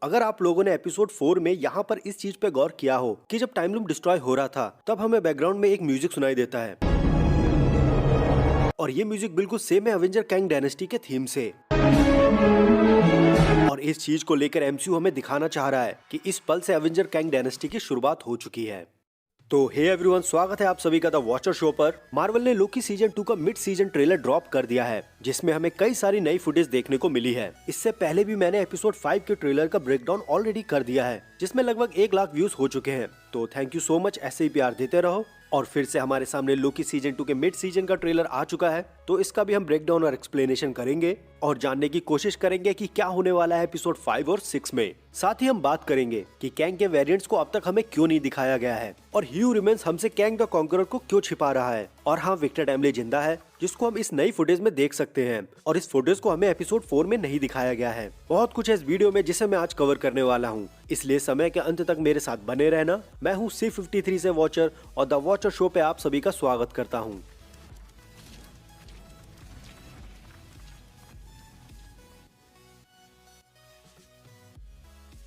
अगर आप लोगों ने एपिसोड 4 में यहाँ पर इस चीज पे गौर किया हो कि जब टाइम लूप डिस्ट्रॉय हो रहा था तब हमें बैकग्राउंड में एक म्यूजिक सुनाई देता है और ये म्यूजिक बिल्कुल सेम है एवेंजर कैंग डायनेस्टी के थीम से। और इस चीज को लेकर एमसीयू हमें दिखाना चाह रहा है कि इस पल से एवेंजर कैंग डायनेस्टी की शुरुआत हो चुकी है। तो हे एवरीवन, स्वागत है आप सभी का द वॉचर शो पर। मार्वल ने लोकी सीजन 2 का मिड सीजन ट्रेलर ड्रॉप कर दिया है जिसमें हमें कई सारी नई फुटेज देखने को मिली है। इससे पहले भी मैंने एपिसोड 5 के ट्रेलर का ब्रेकडाउन ऑलरेडी कर दिया है जिसमें लगभग 1 लाख व्यूज हो चुके हैं। तो थैंक यू सो मच, ऐसे ही प्यार देते रहो। और फिर से हमारे सामने लोकी सीजन 2 के मिड सीजन का ट्रेलर आ चुका है, तो इसका भी हम ब्रेकडाउन और एक्सप्लेनेशन करेंगे और जानने की कोशिश करेंगे कि क्या होने वाला है एपिसोड 5 और 6 में। साथ ही हम बात करेंगे कि कैंग के वेरिएंट्स को अब तक हमें क्यों नहीं दिखाया गया है और ह्यू रिमेंस हमसे कैंग द कॉन्करर को क्यों छिपा रहा है। और हाँ, विक्टर टैमले जिंदा है जिसको हम इस नई फुटेज में देख सकते हैं और इस फुटेज को हमें एपिसोड 4 में नहीं दिखाया गया है। बहुत कुछ है इस वीडियो में जिसे मैं आज कवर करने वाला हूँ, इसलिए समय के अंत तक मेरे साथ बने रहना। मैं हूँ C53 से वॉचर और द वॉचर शो पे आप सभी का स्वागत करता हूँ।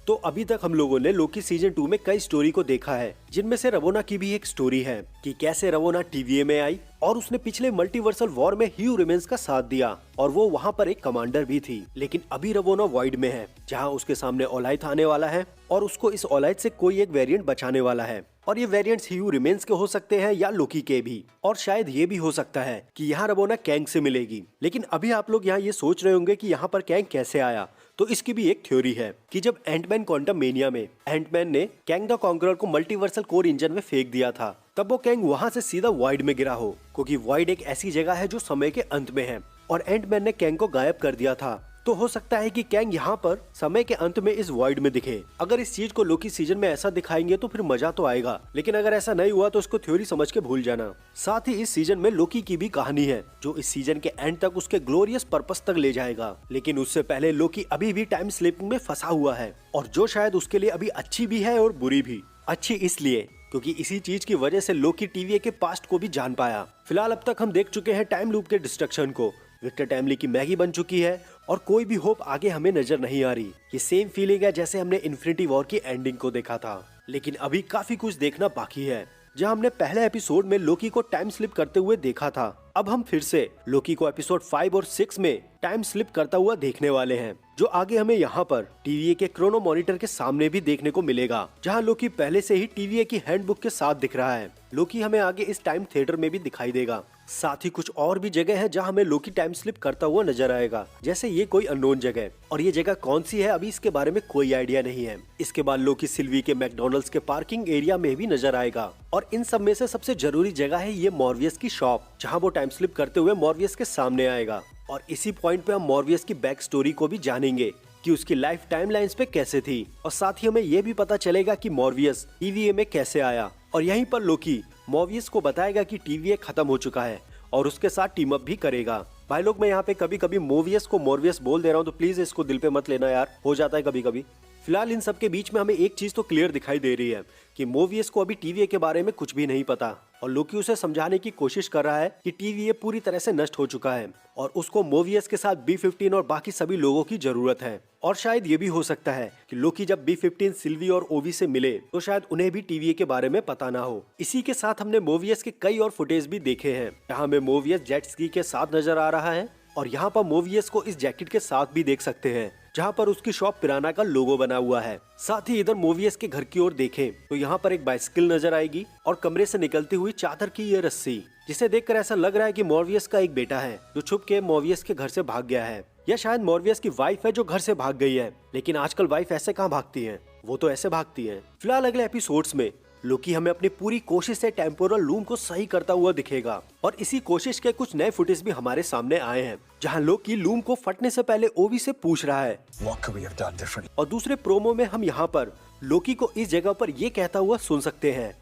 तो अभी तक हम लोगों ने लोकी सीजन 2 में कई स्टोरी को देखा है, जिनमें से रवोना की भी एक स्टोरी है कि कैसे रवोना TVA में आई और उसने पिछले मल्टीवर्सल वॉर में ह्यू रिमेंस का साथ दिया और वो वहाँ पर एक कमांडर भी थी। लेकिन अभी रवोना वॉइड में है जहाँ उसके सामने ओलाइथ आने वाला है और उसको इस ओलाइथ से कोई एक वेरिएंट बचाने वाला है। और ये वेरिएंट्स ह्यू रिमेंस के हो सकते हैं या लोकी के भी, और शायद ये भी हो सकता है कि यहाँ रवोना कैंग से मिलेगी। लेकिन अभी आप लोग यहाँ ये सोच रहे होंगे कि यहाँ पर कैंग कैसे आया, तो इसकी भी एक थ्योरी है कि जब एंटमैन क्वांटम मेनिया में एंटमैन ने कैंग द कॉन्करर को मल्टीवर्सल कोर इंजन में फेंक दिया था, तब वो कैंग वहां से सीधा वॉइड में गिरा हो, क्योंकि वॉइड एक ऐसी जगह है जो समय के अंत में है और एंटमैन ने कैंग को गायब कर दिया था। तो हो सकता है कि कैंग यहाँ पर समय के अंत में इस वॉइड में दिखे। अगर इस चीज को लोकी सीजन में ऐसा दिखाएंगे तो फिर मजा तो आएगा, लेकिन अगर ऐसा नहीं हुआ तो उसको थ्योरी समझ के भूल जाना। साथ ही इस सीजन में लोकी की भी कहानी है जो इस सीजन के एंड तक उसके ग्लोरियस पर्पस तक ले जाएगा। लेकिन उससे पहले लोकी अभी भी टाइम स्लिपिंग में फंसा हुआ है, और जो शायद उसके लिए अभी अच्छी भी है और बुरी भी। अच्छी इसलिए क्योंकि इसी चीज की वजह से लोकी TVA के पास्ट को भी जान पाया। फिलहाल अब तक हम देख चुके हैं टाइम लूप के डिस्ट्रक्शन को, विक्टर टैमली की मैगी बन चुकी है और कोई भी होप आगे हमें नजर नहीं आ रही। ये सेम फीलिंग है जैसे हमने इन्फिनिटी वॉर की एंडिंग को देखा था। लेकिन अभी काफी कुछ देखना बाकी है। जहां हमने पहले एपिसोड में लोकी को टाइम स्लिप करते हुए देखा था, अब हम फिर से लोकी को एपिसोड 5 और 6 में टाइम स्लिप करता हुआ देखने वाले हैं, जो आगे हमें यहाँ पर TVA के क्रोनो मॉनिटर के सामने भी देखने को मिलेगा, जहाँ लोकी पहले से ही TVA की हैंडबुक के साथ दिख रहा है। लोकी हमें आगे इस टाइम थिएटर में भी दिखाई देगा। साथ ही कुछ और भी जगह है जहाँ हमें लोकी टाइम स्लिप करता हुआ नजर आएगा, जैसे ये कोई अननोन जगह, और ये जगह कौन सी है अभी इसके बारे में कोई आइडिया नहीं है। इसके बाद लोकी सिल्वी के मैकडोनल्ड्स के पार्किंग एरिया में भी नजर आएगा, और इन सब में से सबसे जरूरी जगह है ये मॉर्वियस की शॉप, जहाँ वो टाइम स्लिप करते हुए मॉर्वियस के सामने आएगा। और इसी पॉइंट पे हम मॉर्वियस की बैक स्टोरी को भी जानेंगे कि उसकी लाइफ टाइमलाइंस पे कैसे थी, और साथ ही हमें ये भी पता चलेगा कि मॉर्वियस TVA में कैसे आया। और यहीं पर लोकी मॉर्वियस को बताएगा कि TVA खत्म हो चुका है और उसके साथ टीम अप भी करेगा। भाई लोग, मैं यहाँ पे कभी कभी मोवियस को मॉर्वियस बोल दे रहा हूँ, तो प्लीज इसको दिल पे मत लेना यार, हो जाता है कभी कभी। फिलहाल इन सब के बीच में हमें एक चीज तो क्लियर दिखाई दे रही है कि मोवियस को अभी TVA के बारे में कुछ भी नहीं पता, और लोकी उसे समझाने की कोशिश कर रहा है कि TVA पूरी तरह से नष्ट हो चुका है और उसको मोवियस के साथ B-15 और बाकी सभी लोगों की जरूरत है। और शायद ये भी हो सकता है कि लोकी जब B-15 सिल्वी और ओवी से मिले तो शायद उन्हें भी TVA के बारे में पता ना हो। इसी के साथ हमने मोवियस के कई और फुटेज भी देखे हैं, जहाँ हमें मोवियस जेट स्की के साथ नजर आ रहा है, और यहाँ पर मोवियस को इस जैकेट के साथ भी देख सकते हैं जहाँ पर उसकी शॉप पिराना का लोगो बना हुआ है। साथ ही इधर मोवियस के घर की ओर देखें तो यहाँ पर एक बाइसिकल नजर आएगी और कमरे से निकलती हुई चादर की ये रस्सी, जिसे देखकर ऐसा लग रहा है कि मॉर्वियस का एक बेटा है जो छुप के मॉर्वियस के घर से भाग गया है, या शायद मॉर्वियस की वाइफ है जो घर से भाग गई है। लेकिन आजकल वाइफ ऐसे कहाँ भागती है, वो तो ऐसे भागती है। फिलहाल अगले एपिसोड्स में लोकी हमें अपनी पूरी कोशिश से टेम्पोरल लूम को सही करता हुआ दिखेगा, और इसी कोशिश के कुछ नए फुटेज भी हमारे सामने आए हैं, जहां लोकी लूम को फटने से पहले ओवी से पूछ रहा है। और दूसरे प्रोमो में हम यहाँ पर लोकी को इस जगह पर ये कहता हुआ सुन सकते हैं।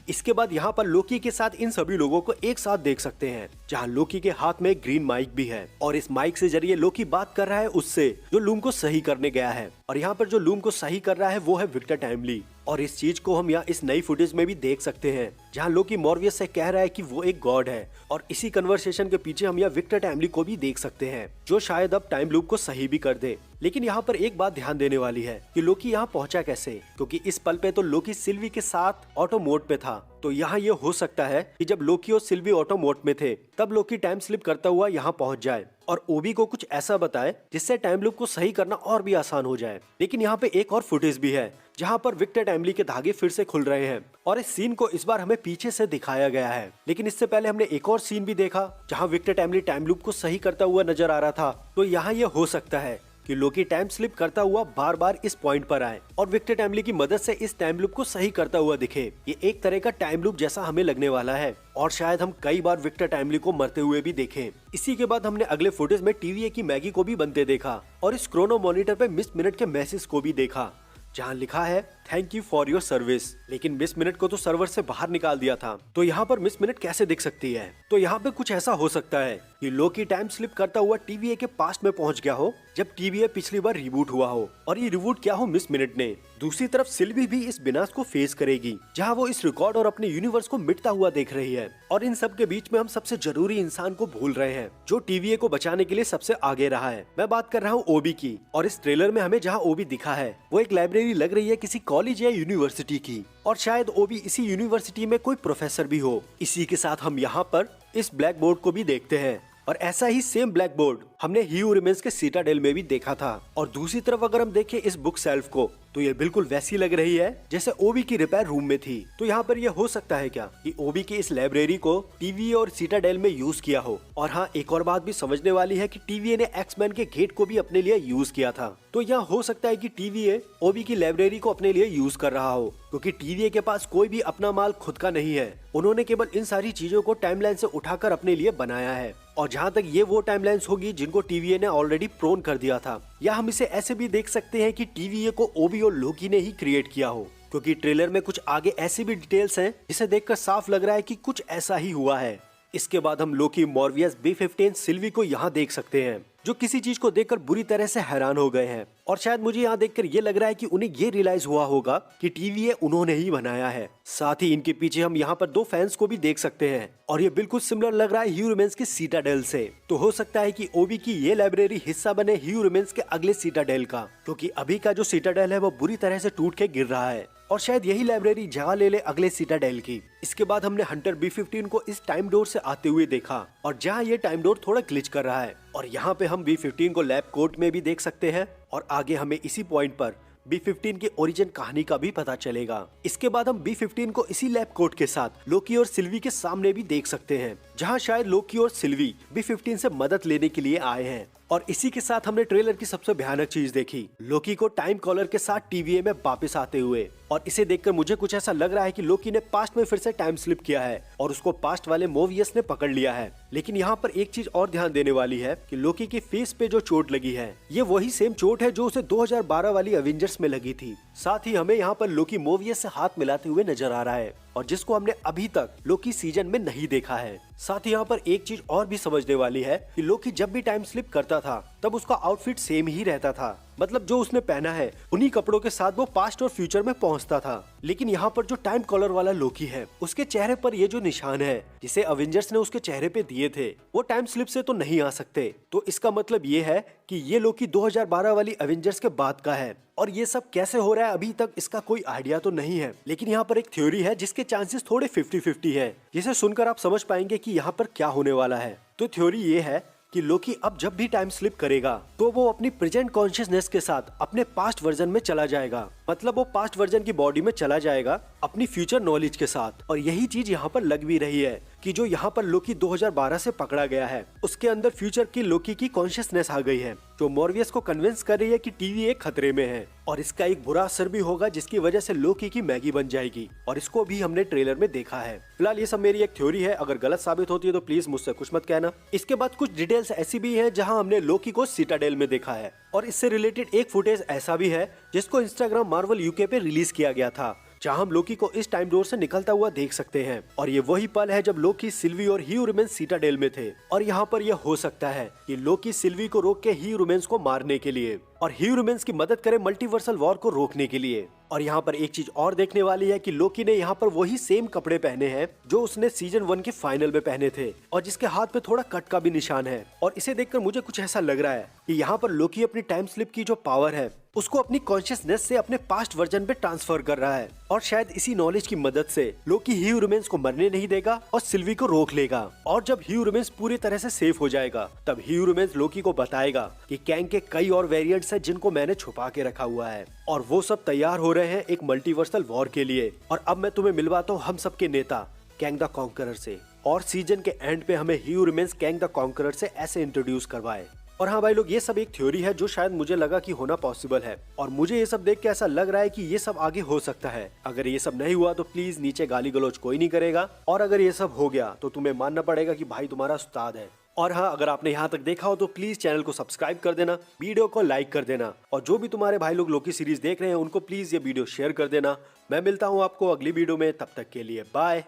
इसके बाद यहाँ पर लोकी के साथ इन सभी लोगों को एक साथ देख सकते हैं, जहाँ लोकी के हाथ में एक ग्रीन माइक भी है, और इस माइक से जरिए लोकी बात कर रहा है उससे जो लूम को सही करने गया है। और यहाँ पर जो लूम को सही कर रहा है वो है विक्टर टाइमली। और इस चीज को हम यहाँ इस नई फुटेज में भी देख सकते हैं, जहाँ लोकी मॉर्वियस से कह रहा है कि वो एक गॉड है। और इसी कन्वर्सेशन के पीछे हम यहाँ विक्टर टाइमली को भी देख सकते हैं, जो शायद अब टाइम लूप को सही भी कर दे। लेकिन यहाँ पर एक बात ध्यान देने वाली है कि लोकी यहाँ पहुंचा कैसे, क्योंकि इस पल पे तो लोकी सिल्वी के साथ ऑटो मोड पे था। तो यहाँ ये हो सकता है कि जब लोकी और सिल्वी ऑटो मोड में थे तब लोकी टाइम स्लिप करता हुआ यहाँ पहुंच जाए और ओबी को कुछ ऐसा बताए जिससे टाइम लूप को सही करना और भी आसान हो जाए। लेकिन यहाँ पे एक और फुटेज भी है जहाँ पर विक्टर टाइमली के धागे फिर से खुल रहे हैं और इस सीन को इस बार हमें पीछे से दिखाया गया है। लेकिन इससे पहले हमने एक और सीन भी देखा जहाँ विक्टर टाइमली टाइम लूप को सही करता हुआ नजर आ रहा था। तो यहाँ ये हो सकता है कि लोकी टाइम स्लिप करता हुआ बार बार इस पॉइंट पर आए और विक्टर टाइमली की मदद से इस टाइम लूप को सही करता हुआ दिखे। ये एक तरह का टाइम लूप जैसा हमें लगने वाला है और शायद हम कई बार विक्टर टाइमली को मरते हुए भी देखें। इसी के बाद हमने अगले फुटेज में TVA की मैगी को भी बनते देखा और इस क्रोनो मॉनिटर पे मिस मिनट के मैसेज को भी देखा, जहाँ लिखा है thank you for your service. लेकिन मिस मिनट को तो सर्वर से बाहर निकाल दिया था, तो यहाँ पर मिस मिनट कैसे दिख सकती है? तो यहाँ पे कुछ ऐसा हो सकता है कि लोकी टाइम स्लिप करता हुआ TVA के पास्ट में पहुंच गया हो जब TVA पिछली बार रिबूट हुआ हो, और ये रिबूट क्या हो मिस मिनट ने। दूसरी तरफ सिल्वी भी इस विनाश को फेस करेगी जहाँ वो इस रिकॉर्ड और अपने यूनिवर्स को मिटता हुआ देख रही है। और इन सब के बीच में हम सबसे जरूरी इंसान को भूल रहे हैं जो TVA को बचाने के लिए सबसे आगे रहा है। मैं बात कर रहा हूँ ओबी की। और इस ट्रेलर में हमें जहाँ ओबी दिखा है वो एक लाइब्रेरी लग रही है किसी कॉलेज या यूनिवर्सिटी की, और शायद ओबी इसी यूनिवर्सिटी में कोई प्रोफेसर भी हो। इसी के साथ हम यहाँ पर इस ब्लैक बोर्ड को भी देखते हैं और ऐसा ही सेम ब्लैक बोर्ड हमने ही हू रिमेन्स के सीटाडेल में भी देखा था। और दूसरी तरफ अगर हम देखें इस बुक शेल्फ को तो ये बिल्कुल वैसी लग रही है जैसे ओबी की रिपेयर रूम में थी। तो यहाँ पर ये हो सकता है क्या कि ओबी की इस लाइब्रेरी को TVA और सीटाडेल में यूज किया हो। और हाँ, एक और बात भी समझने वाली है कि TVA ने एक्समैन के गेट को भी अपने लिए यूज किया था। तो यहाँ हो सकता है कि TVA ओबी की लाइब्रेरी को अपने लिए यूज कर रहा हो, क्योंकि TVA के पास कोई भी अपना माल खुद का नहीं है। उन्होंने केवल इन सारी चीजों को टाइमलाइन से उठाकर अपने लिए बनाया है। और जहाँ तक ये वो टाइमलाइंस होगी जिनको TVA ने ऑलरेडी प्रोन कर दिया था। या हम इसे ऐसे भी देख सकते हैं कि TVA को ओबी और लोकी ने ही क्रिएट किया हो, क्योंकि ट्रेलर में कुछ आगे ऐसी भी डिटेल्स हैं जिसे देखकर साफ लग रहा है कि कुछ ऐसा ही हुआ है। इसके बाद हम लोकी, मॉर्वियस, B15, सिल्वी को यहाँ देख सकते हैं जो किसी चीज को देखकर बुरी तरह से हैरान हो गए हैं। और शायद मुझे यहाँ देखकर ये लग रहा है कि उन्हें ये रियलाइज हुआ होगा कि TVA उन्होंने ही बनाया है। साथ ही इनके पीछे हम यहाँ पर दो फैंस को भी देख सकते हैं और ये बिल्कुल सिमिलर लग रहा है ही हू रिमेन्स के सीटाडेल से। तो हो सकता है कि ओबी की ये लाइब्रेरी हिस्सा बने ही हू रिमेन्स के अगले सीटाडेल का, क्योंकि अभी का जो सीटाडेल है वो बुरी तरह से टूट के गिर रहा है और शायद यही लाइब्रेरी जगह ले ले अगले सीटाडेल की। इसके बाद हमने हंटर B15 को इस टाइम डोर से आते हुए देखा और जहाँ ये टाइम डोर थोड़ा ग्लिच कर रहा है। और यहाँ पे हम B15 को लैब कोट में भी देख सकते हैं और आगे हमें इसी पॉइंट पर B15 की ओरिजिन कहानी का भी पता चलेगा। इसके बाद हम B15 को इसी लैब कोट के साथ लोकी और सिल्वी के सामने भी देख सकते हैं, जहां शायद लोकी और सिल्वी B15 से मदद लेने के लिए आए हैं। और इसी के साथ हमने ट्रेलर की सबसे भयानक चीज देखी, लोकी को टाइम कॉलर के साथ TVA में वापस आते हुए। और इसे देखकर मुझे कुछ ऐसा लग रहा है कि लोकी ने पास्ट में फिर से टाइम स्लिप किया है और उसको पास्ट वाले मोवियस ने पकड़ लिया है। लेकिन यहाँ पर एक चीज और ध्यान देने वाली है कि लोकी के फेस पे जो चोट लगी है ये वही सेम चोट है जो उसे 2012 वाली एवेंजर्स में लगी थी। साथ ही हमें यहाँ पर लोकी मोवियस से हाथ मिलाते हुए नजर आ रहा है और जिसको हमने अभी तक लोकी सीजन में नहीं देखा है। साथ ही यहाँ पर एक चीज और भी समझने वाली है कि लोकी जब भी टाइम स्लिप करता था तब उसका आउटफिट सेम ही रहता था, मतलब जो उसने पहना है उन्हीं कपड़ों के साथ वो पास्ट और फ्यूचर में पहुंचता था। लेकिन यहाँ पर जो टाइम कॉलर वाला लोकी है उसके चेहरे पर ये जो निशान है जिसे अवेंजर्स ने उसके चेहरे पे दिए थे वो टाइम स्लिप से तो नहीं आ सकते। तो इसका मतलब ये है कि ये लोकी 2012 वाली एवेंजर्स के बाद का है। और ये सब कैसे हो रहा है अभी तक इसका कोई आइडिया तो नहीं है, लेकिन यहाँ पर एक थ्योरी है जिसके चांसेस थोड़े 50-50 है, जिसे सुनकर आप समझ पाएंगे कि यहाँ पर क्या होने वाला है। तो थ्योरी ये है कि लोकी अब जब भी टाइम स्लिप करेगा तो वो अपनी प्रेजेंट कॉन्शियसनेस के साथ अपने पास्ट वर्जन में चला जाएगा, मतलब वो पास्ट वर्जन की बॉडी में चला जाएगा अपनी फ्यूचर नॉलेज के साथ। और यही चीज यहाँ पर लग भी रही है कि जो यहाँ पर लोकी 2012 से पकड़ा गया है उसके अंदर फ्यूचर की लोकी की कॉन्शियसनेस आ गई है, जो मॉर्वियस को कन्विंस कर रही है कि TVA खतरे में है। और इसका एक बुरा असर भी होगा जिसकी वजह से लोकी की मैगी बन जाएगी, और इसको भी हमने ट्रेलर में देखा है। फिलहाल ये सब मेरी एक थ्योरी है, अगर गलत साबित होती है तो प्लीज मुझसे कुछ मत कहना। इसके बाद कुछ डिटेल्स ऐसी भी है जहाँ हमने लोकी को सीटाडेल में देखा है, और इससे रिलेटेड एक फुटेज ऐसा भी है जिसको इंस्टाग्राम मार्वल UK पे रिलीज किया गया था, जहां हम लोकी को इस टाइम डोर से निकलता हुआ देख सकते हैं। और ये वही पल है जब लोकी, सिल्वी और ही हू रिमेन्स सीटाडेल में थे। और यहाँ पर यह हो सकता है कि लोकी सिल्वी को रोक के ही हू रिमेन्स को मारने के लिए और ह्यूमन्स की मदद करे मल्टीवर्सल वॉर को रोकने के लिए। और यहाँ पर एक चीज और देखने वाली है कि लोकी ने यहाँ पर वही सेम कपड़े पहने हैं जो उसने सीजन 1 के फाइनल में पहने थे, और जिसके हाथ पे थोड़ा कट का भी निशान है। और इसे देखकर मुझे कुछ ऐसा लग रहा है कि यहाँ पर लोकी अपनी टाइम स्लिप की जो पावर है उसको अपनी कॉन्शियसनेस से अपने पास्ट वर्जन पे ट्रांसफर कर रहा है, और शायद इसी नॉलेज की मदद से लोकी ह्यूमन्स को मरने नहीं देगा और सिल्वी को रोक लेगा। और जब ह्यूमन्स पूरी तरह से सेफ हो जाएगा तब ह्यूमन्स लोकी को बताएगा कि कैंग के कई और वेरिएंट्स हैं जिनको मैंने छुपा के रखा हुआ है, और वो सब तैयार हो रहे हैं एक मल्टीवर्सल वॉर के लिए। और अब मैं तुम्हें मिलवाता हूँ हम सबके नेता कैंग द कॉन्करर से। और सीजन के एंड पे हमें ह्यूमन्स कैंग द कॉन्करर से ऐसे इंट्रोड्यूस करवाए। और हाँ भाई लोग, ये सब एक थ्योरी है जो शायद मुझे लगा कि होना पॉसिबल है, और मुझे ये सब देख के ऐसा लग रहा है कि ये सब आगे हो सकता है। अगर ये सब नहीं हुआ तो प्लीज नीचे गाली गलौज कोई नहीं करेगा, और अगर ये सब हो गया तो तुम्हें मानना पड़ेगा कि भाई तुम्हारा उस्ताद है। और हाँ, अगर आपने यहाँ तक देखा हो तो प्लीज चैनल को सब्सक्राइब कर देना, वीडियो को लाइक कर देना, और जो भी तुम्हारे भाई लोग लोकी सीरीज देख रहे हैं उनको प्लीज ये वीडियो शेयर कर देना। मैं मिलता हूँ आपको अगली वीडियो में, तब तक के लिए बाय।